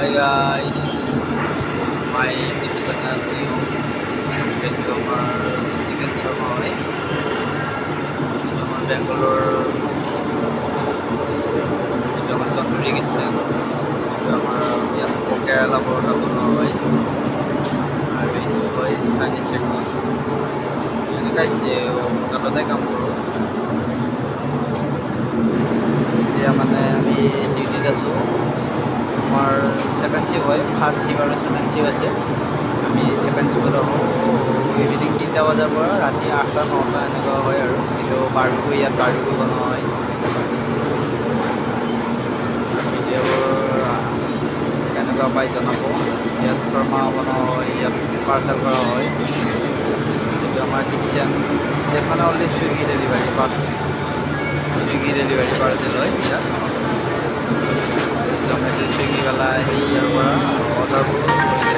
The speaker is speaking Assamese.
Hi guys, my YouTube channel new video আমার চিকেন শর্মা হয় আমার ব্যাঙ্গালোর এটা আমার তন্দুরি কিচেন আমার ইয়াত কেরালা পরোটা বনোৱা হয় আৰু এইটো হয় চাইনিজ সেকশন এনেকৈ হোটেলতে কাম কৰোঁ এতিয়া মানে আমি ডিউটিত আছোঁ আমার সেকেন্ড শিফট হয় ফার্স্ট শিফট আর সেকেন্ড শিফট আছে আমি সেকেন্ড শিফট আহোঁ ইভিনিং 3টা বজাৰ পৰা ৰাতি 8টা 9টা এনেকুৱা হয় আৰু কিন্তু বাৰ্বিকিউ ইয়াত বাৰ্বিকিউ বনোৱা হয় ভিডিঅ'বোৰ কেনেকুৱা পাই জনাব ইয়াত শৰ্মা বনোৱা হয় ইয়াত পাৰ্চেল কৰা হয় এইটো আমাৰ কিটচেন ইয়াত মানে অনলি চুইগি ডেলিভাৰী পাৰ্চেল হয় ইয়াত জমেটো চুইগি পেলাই ইয়াৰ পৰা অৰ্ডাৰবোৰ